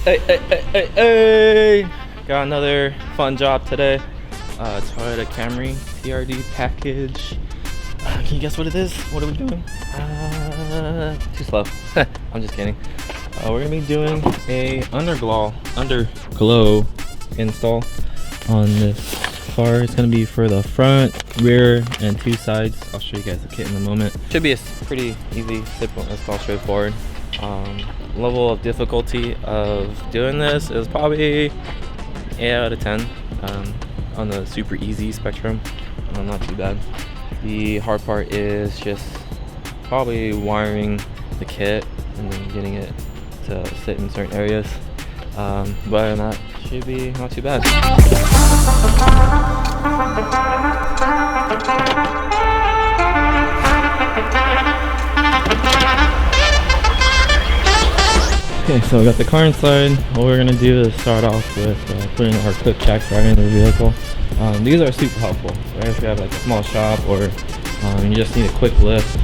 Hey! Got another fun job today. Toyota Camry TRD package. Can you guess what it is? What are we doing? Too slow. I'm just kidding. We're gonna be doing a underglow install on this car. It's gonna be for the front, rear, and two sides. I'll show you guys the kit in a moment. Should be a pretty easy, simple install, straightforward. Level of difficulty of doing this is probably 8 out of 10 on the super easy spectrum. Not too bad. The hard part is just probably wiring the kit and then getting it to sit in certain areas. But other than that, should be not too bad. Okay, so we got the car inside. What we're gonna do is start off with putting our quick jacks right in the vehicle. These are super helpful, right? If you have like a small shop or you just need a quick lift,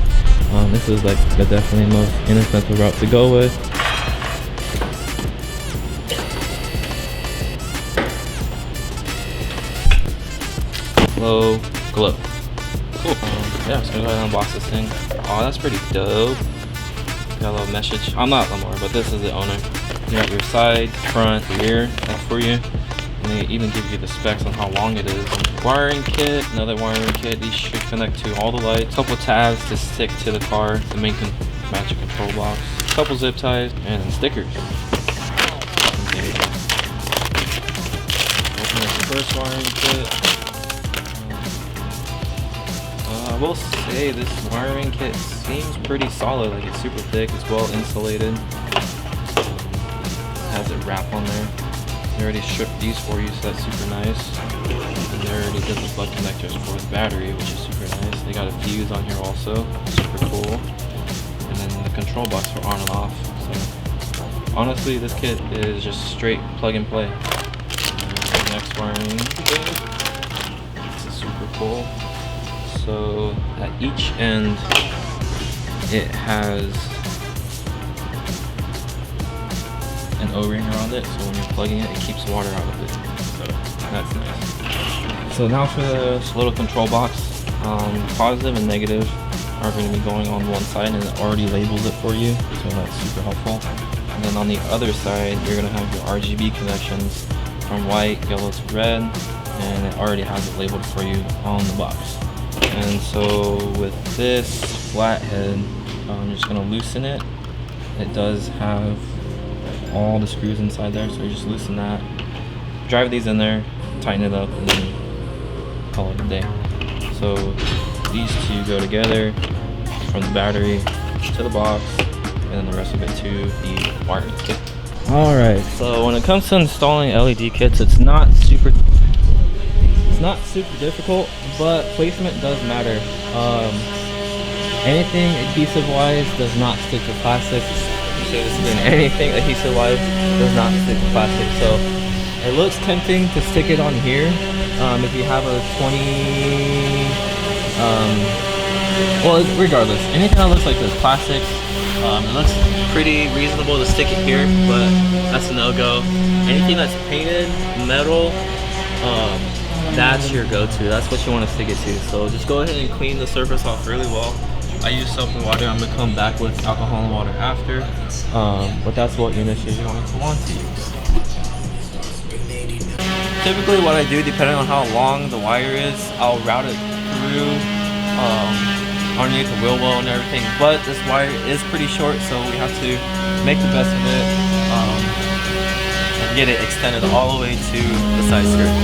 this is like the definitely most inexpensive route to go with. LowGlow. Cool. Yeah, I'm just gonna go ahead and unbox this thing. Oh, that's pretty dope. Got a little message. I'm not Lamar, but this is the owner. You got your side, front, rear. That's for you. And they even give you the specs on how long it is. Wiring kit, another wiring kit. These should connect to all the lights. Couple tabs to stick to the car, the main magic control box. Couple zip ties and then stickers. Okay. Open up the first wiring kit. I will say this wiring kit seems pretty solid. Like, it's super thick, it's well insulated. Has a wrap on there. They already shipped these for you, so that's super nice. And they already did the plug connectors for the battery, which is super nice. They got a fuse on here also, super cool. And then the control box for on and off. So honestly, this kit is just straight plug and play. Next wiring kit. This is super cool. So at each end, it has an O-ring around it, so when you're plugging it, it keeps water out of it. So that's nice. So now for this little control box, positive and negative are going to be going on one side, and it already labels it for you, so that's super helpful. And then on the other side, you're going to have your RGB connections from white, yellow to red, and it already has it labeled for you on the box. And so with this flathead, I'm just going to loosen it. It does have all the screws inside there, so you just loosen that, drive these in there, tighten it up, and then call it a day. So these two go together from the battery to the box, and then the rest of it to the wiring kit. Alright, so when it comes to installing LED kits, it's not super difficult, but placement does matter. Anything adhesive wise does not stick to plastic. Anything adhesive wise does not stick to plastic. So it looks tempting to stick it on here. If you have a 20, well, regardless, anything that looks like this plastic, it looks pretty reasonable to stick it here, but that's a no-go. Anything that's painted metal, that's your go-to. That's what you want to stick it to. So just go ahead and clean the surface off really well. I use soap and water. I'm going to come back with alcohol and water after. But that's what you initially want to use. Typically what I do, depending on how long the wire is, I'll route it through underneath the wheel well and everything. But this wire is pretty short, so we have to make the best of it and get it extended all the way to the side skirt.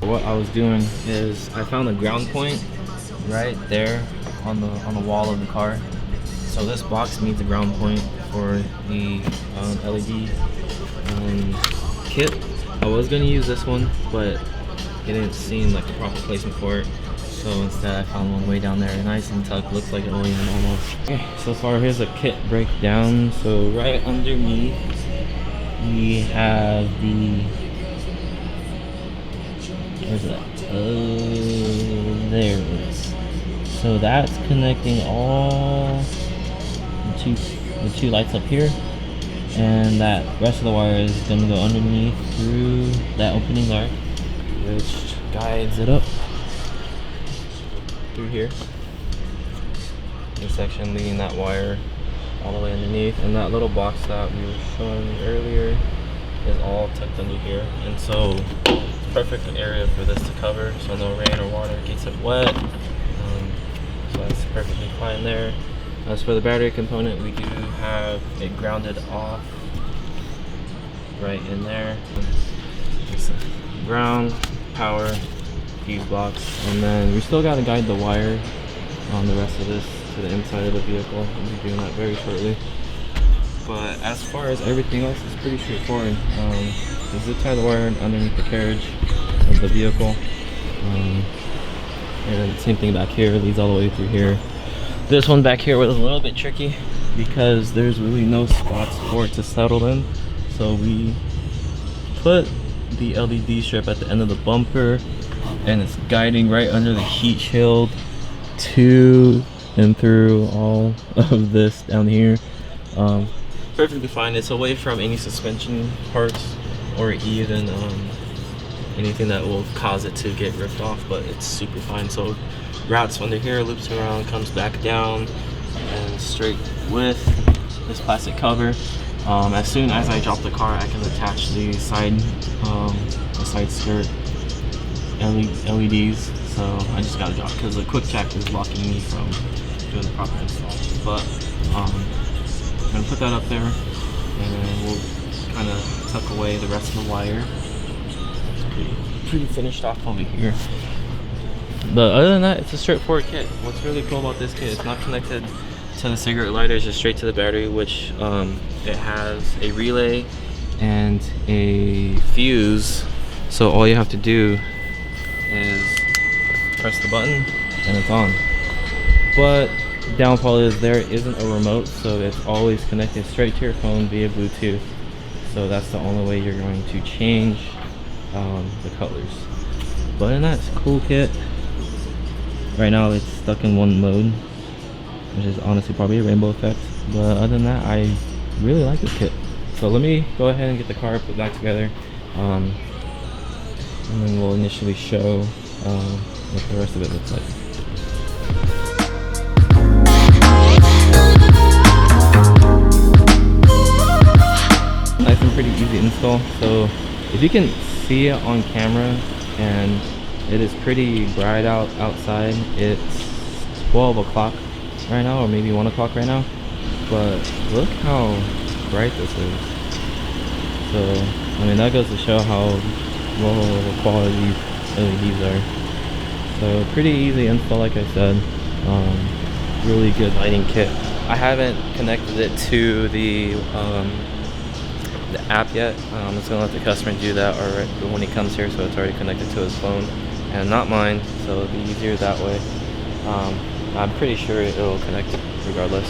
What I was doing is I found a ground point right there on the wall of the car. So this box needs a ground point for the LED kit. I was gonna use this one, but it didn't seem like the proper placement for it. So instead I found one way down there, nice and tucked, looks like an OEM almost. Okay, so far here's a kit breakdown. So right underneath we have the, where's that? Oh, there it is. So that's connecting all the two lights up here, and that rest of the wire is gonna go underneath through that opening there, which guides it up through here. This section leading that wire all the way underneath, and that little box that we were showing earlier is all tucked under here, and so it's perfect area for this to cover, so no rain or water gets it wet. So that's perfectly fine there. As for the battery component, we do have it grounded off right in there. It's ground, power, fuse box, and then we still got to guide the wire on the rest of this to the inside of the vehicle. I'll be doing that very shortly. But as far as everything else, it's pretty straightforward. Just zip tie the wire underneath the carriage of the vehicle. And then same thing back here, leads all the way through here. This one back here was a little bit tricky because there's really no spots for it to settle in. So we put the LED strip at the end of the bumper, and it's guiding right under the heat shield to and through all of this down here. Perfectly fine. It's away from any suspension parts or even anything that will cause it to get ripped off, but it's super fine. So routes under here, loops around, comes back down and straight with this plastic cover. As soon as I drop the car, I can attach the side skirt LEDs. So I just gotta drop because the quick check is blocking me from doing the proper install. But I'm gonna put that up there, and then we'll kind of tuck away the rest of the wire. Pretty finished off over here. But other than that, it's a straightforward kit. What's really cool about this kit, it's not connected to the cigarette lighter, it's just straight to the battery, which it has a relay and a fuse. So all you have to do is press the button and it's on. But downfall is there isn't a remote, so it's always connected straight to your phone via Bluetooth. So that's the only way you're going to change the colors. But other than that, it's a cool kit. Right now it's stuck in one mode, which is honestly probably a rainbow effect. But other than that, I really like this kit. So let me go ahead and get the car put back together, and then we'll initially show what the rest of it looks like. Nice and pretty easy install. So if you can see it on camera, and it is pretty bright outside. It's 12 o'clock right now, or maybe 1 o'clock right now, but look how bright this is. So I mean, that goes to show how low quality LEDs are. So pretty easy install, like I said. Really good lighting kit. I haven't connected it to the app yet. I'm just gonna let the customer do that when he comes here, so it's already connected to his phone and not mine, so it'll be easier that way. I'm pretty sure it'll connect regardless.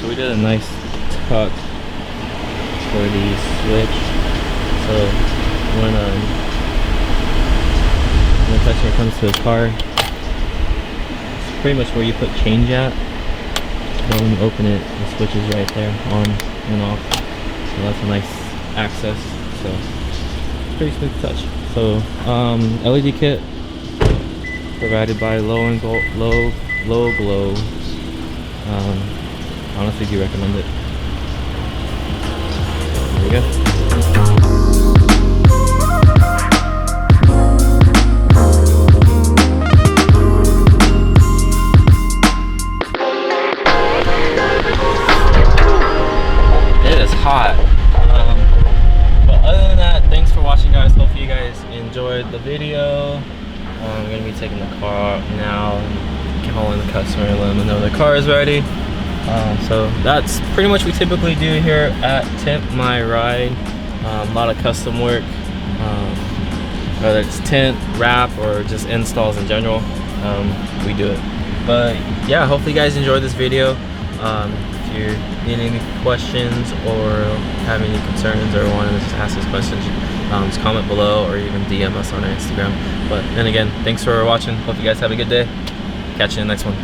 So we did a nice tuck for the switch. So when the customer comes to his car, it's pretty much where you put change at. So when you open it, the switch is right there, on and off. So that's a nice access. So pretty smooth touch. So LED kit provided by LowGlow. Honestly, do recommend it. There we go. Hot, but other than that, thanks for watching, guys. Hopefully you guys enjoyed the video. I'm gonna be taking the car out now, calling the customer and letting them know the car is ready. So that's pretty much what we typically do here at Tint My Ride. A lot of custom work, whether it's tint, wrap, or just installs in general. We do it. But yeah, hopefully you guys enjoyed this video. If you need any questions or have any concerns or want to just ask us questions, just comment below or even DM us on our Instagram. But then again, thanks for watching. Hope you guys have a good day. Catch you in the next one.